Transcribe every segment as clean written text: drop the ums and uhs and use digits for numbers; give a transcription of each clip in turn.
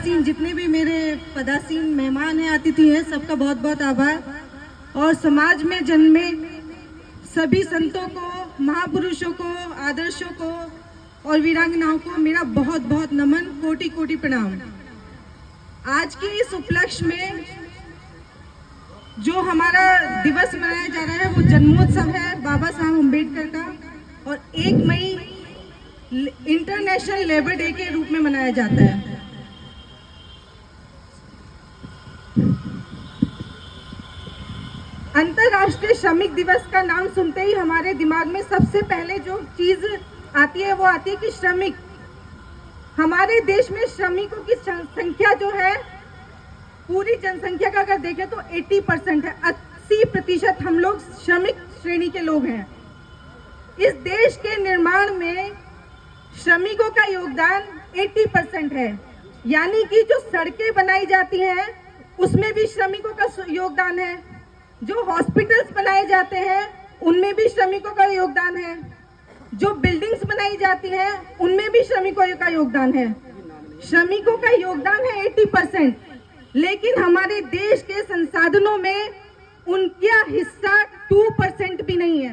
आसीन जितने भी मेरे पदासीन मेहमान हैं, अतिथि हैं, सबका बहुत बहुत आभार। और समाज में जन्मे सभी संतों को, महापुरुषों को, आदर्शों को और वीरांगनाओं को मेरा बहुत बहुत नमन, कोटि कोटि प्रणाम। आज के इस उपलक्ष्य में जो हमारा दिवस मनाया जा रहा है वो जन्मोत्सव है बाबा साहब अम्बेडकर का, और 1 मई इंटरनेशनल लेबर डे के रूप में मनाया जाता है। अंतर्राष्ट्रीय श्रमिक दिवस का नाम सुनते ही हमारे दिमाग में सबसे पहले जो चीज आती है वो आती है कि श्रमिक। हमारे देश में श्रमिकों की संख्या जो है, पूरी जनसंख्या का अगर देखें तो 80% है। 80% हम लोग श्रमिक श्रेणी के लोग हैं। इस देश के निर्माण में श्रमिकों का योगदान 80% है, यानी कि जो सड़कें बनाई जाती हैं उसमें भी श्रमिकों का योगदान है, जो हॉस्पिटल्स बनाए जाते हैं उनमें भी श्रमिकों का योगदान है, जो बिल्डिंग्स बनाई जाती हैं उनमें भी श्रमिकों का योगदान है। श्रमिकों का योगदान है 80%, लेकिन हमारे देश के संसाधनों में उनका हिस्सा 2% भी नहीं है।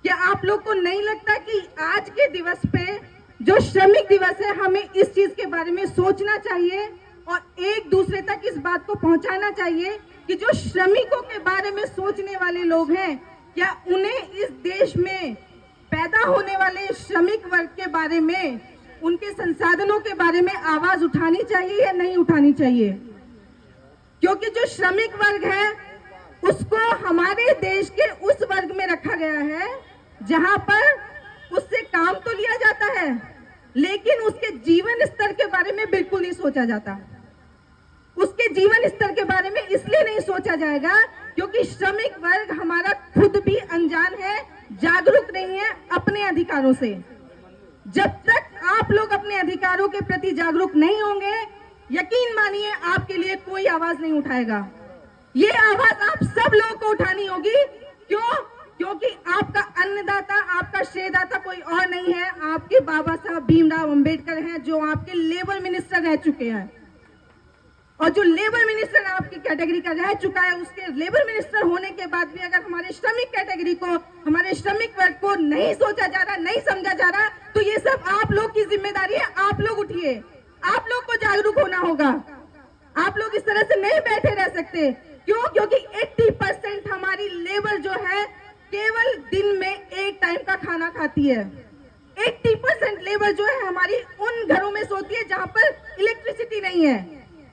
क्या आप लोग को नहीं लगता कि आज के दिवस पे जो श्रमिक दिवस है, हमें इस चीज के बारे में सोचना चाहिए और एक दूसरे तक इस बात को पहुंचाना चाहिए कि जो श्रमिकों के बारे में सोचने वाले लोग हैं, क्या उन्हें इस देश में पैदा होने वाले श्रमिक वर्ग के बारे में, उनके संसाधनों के बारे में आवाज उठानी चाहिए या नहीं उठानी चाहिए? क्योंकि जो श्रमिक वर्ग है उसको हमारे देश के उस वर्ग में रखा गया है जहां पर उससे काम तो लिया जाता है, लेकिन उसके जीवन स्तर के बारे में बिल्कुल नहीं सोचा जाता। उसके जीवन स्तर के बारे में इसलिए नहीं सोचा जाएगा क्योंकि श्रमिक वर्ग हमारा खुद भी अनजान है, जागरूक नहीं है अपने अधिकारों से। जब तक आप लोग अपने अधिकारों के प्रति जागरूक नहीं होंगे, यकीन मानिए आपके लिए कोई आवाज नहीं उठाएगा। ये आवाज आप सब लोगों को उठानी होगी। क्यों? क्योंकि आपका अन्नदाता, आपका श्रेयदाता कोई और नहीं है, आपके बाबा साहब भीमराव अंबेडकर हैं, जो आपके लेबर मिनिस्टर रह चुके हैं। और जो लेबर मिनिस्टर आपकी कैटेगरी का रह चुका है, उसके लेबर मिनिस्टर होने के बाद भी अगर हमारे श्रमिक कैटेगरी को, हमारे श्रमिक वर्ग को नहीं सोचा जा रहा, नहीं समझा जा रहा, तो ये सब आप लोग की जिम्मेदारी है। आप लोग उठिए, आप लोग को जागरूक होना होगा। आप लोग इस तरह से नहीं बैठे रह सकते। क्यों? क्योंकि 80% हमारी लेबर जो है केवल दिन में 1 टाइम का खाना खाती है। 80% लेबर जो है हमारी उन घरों में सोती है जहां पर इलेक्ट्रिसिटी नहीं है।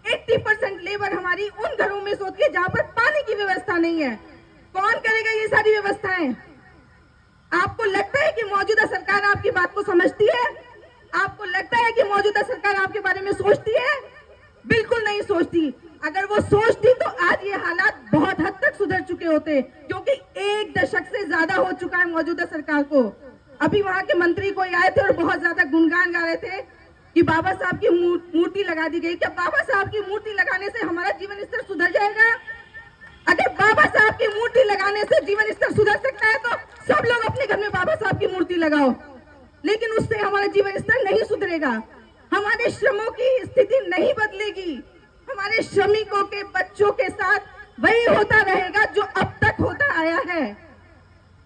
80% लेबर हमारी उन घरों में सोती है जहां पर पानी की व्यवस्था नहीं है। कौन करेगा ये सारी व्यवस्थाएं? आपको लगता है कि मौजूदा सरकार आपकी बात को समझती है? आपको लगता है कि मौजूदा सरकार आपके बारे में सोचती है? बिल्कुल नहीं सोचती। अगर वो सोचती तो आज ये हालात बहुत हद तक सुधर चुके होते, क्योंकि 1 दशक से ज्यादा हो चुका है मौजूदा सरकार को। अभी वहां के मंत्री कोई आए थे और बहुत ज्यादा गुणगान गा रहे थे कि बाबा साहब की मूर्ति लगा दी गई। क्या बाबा साहब की मूर्ति लगाने से हमारा जीवन स्तर सुधर जाएगा? अगर बाबा साहब की मूर्ति लगाने से जीवन स्तर सुधर सकता है तो सब लोग अपने घर में बाबा साहब की मूर्ति लगाओ, लेकिन उससे हमारा जीवन स्तर नहीं सुधरेगा, हमारे श्रमों की स्थिति नहीं बदलेगी। हमारे श्रमिकों के बच्चों के साथ वही होता रहेगा जो अब तक होता आया है।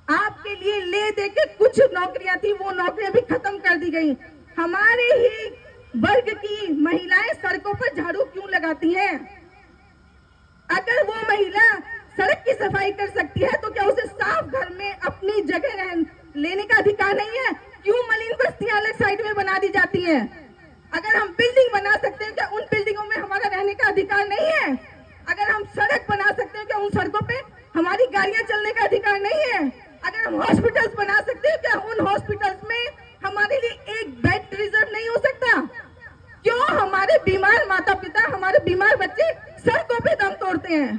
आपके लिए ले दे के कुछ नौकरियां थी, वो नौकरियां भी खत्म कर दी गई। हमारे ही वर्ग की महिलाएं सड़कों पर झाड़ू क्यों लगाती हैं? अगर वो महिला सड़क की सफाई कर सकती है तो क्या उसे साफ घर में अपनी जगह लेने का अधिकार नहीं है? क्यों मलिन बस्तियां अलग साइड में बना दी जाती हैं? अगर हम बिल्डिंग बना सकते हैं, क्या उन बिल्डिंगों में हमारा रहने का अधिकार नहीं है? अगर हम सड़क बना सकते हैं, क्या उन सड़कों पे हमारी गाड़ियां चलने का अधिकार नहीं है? अगर हम हॉस्पिटल्स बना सकते हैं, क्या उन हॉस्पिटल्स में हमारे लिए एक बेड रिजर्व नहीं हो सकता? क्यों हमारे बीमार माता पिता, हमारे बीमार बच्चे सड़कों पे दम तोड़ते हैं?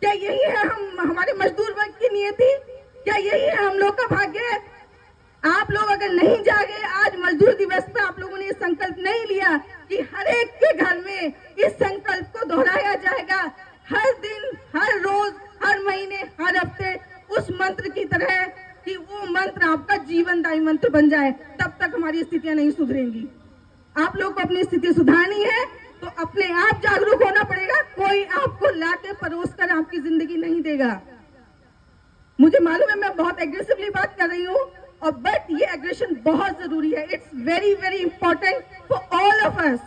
क्या यही है हमारे मजदूर वर्ग की नियति? क्या यही है हम लोग का भाग्य? आप लोग अगर नहीं जागे, आज मजदूर दिवस पर आप लोगों ने संकल्प नहीं लिया कि हर एक के घर में इस संकल्प को दोहराया जाएगा, हर दिन, हर रोज, हर महीने, हर हफ्ते, उस मंत्र की तरह कि वो मंत्र आपका जीवनदायी मंत्र बन जाए, तब तक हमारी स्थितियां नहीं सुधरेंगी। आप लोग को अपनी स्थिति सुधारनी है। अपने आप जागरूक होना पड़ेगा। कोई आपको लाके परोस कर आपकी जिंदगी नहीं देगा। मुझे मालूम है मैं बहुत एग्रेसिवली बात कर रही हूँ, और बट ये एग्रेशन बहुत जरूरी है। It's very very important for all of us.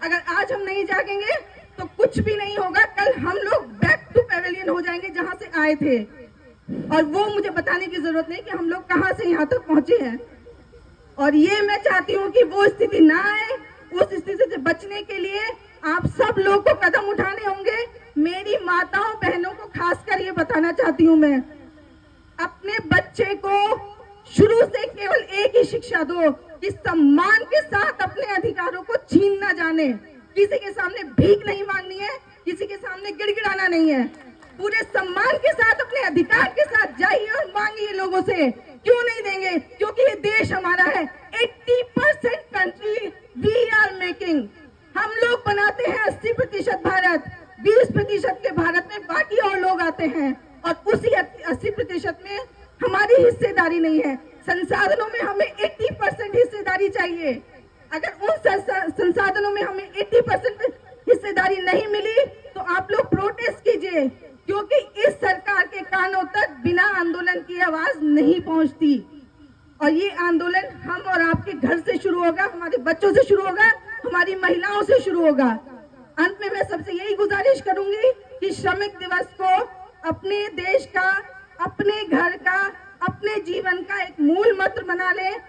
अगर आज हम नहीं जागेंगे तो कुछ भी नहीं होगा। कल हम लोग बैक टू पेवेलियन हो जाएंगे जहां से आए थे, और वो मुझे बताने की जरूरत नहीं कि हम लोग कहां से यहाँ तक पहुंचे हैं। और ये मैं चाहती हूँ कि वो स्थिति ना आए। उस स्थिति से बचने के लिए आप सब लोग को कदम उठाने होंगे। मेरी माताओं बहनों को खासकर ये बताना चाहती हूँ मैं, अपने बच्चे को शुरू से केवल एक ही शिक्षा दो कि सम्मान के साथ अपने अधिकारों को छीन ना जाने। किसी के सामने भीख नहीं मांगनी है, किसी के सामने गिड़गिड़ाना नहीं है। पूरे सम्मान के साथ अपने अधिकार के साथ जाइए और मांगिए लोगों से। क्यों नहीं देंगे? क्योंकि ये देश हमारा है। 80% कंट्री वी आर मेकिंग। हम लोग बनाते हैं 80% भारत। 20% के भारत में बाकी और लोग आते हैं, और उसी 80% में हमारी हिस्सेदारी नहीं है। संसाधनों में हमें 80% हिस्सेदारी चाहिए। अगर उन संसाधनों में हमें 80% हिस्सेदारी नहीं मिली तो आप लोग प्रोटेस्ट कीजिए, क्योंकि इस सरकार के कानों तक बिना आंदोलन की आवाज नहीं पहुंचती। और ये आंदोलन हम और आपके घर से शुरू होगा, हमारे बच्चों से शुरू होगा, हमारी महिलाओं से शुरू होगा। अंत में मैं सबसे यही गुजारिश करूंगी कि श्रमिक दिवस को अपने देश का, अपने घर का, अपने जीवन का एक मूल मंत्र बना लें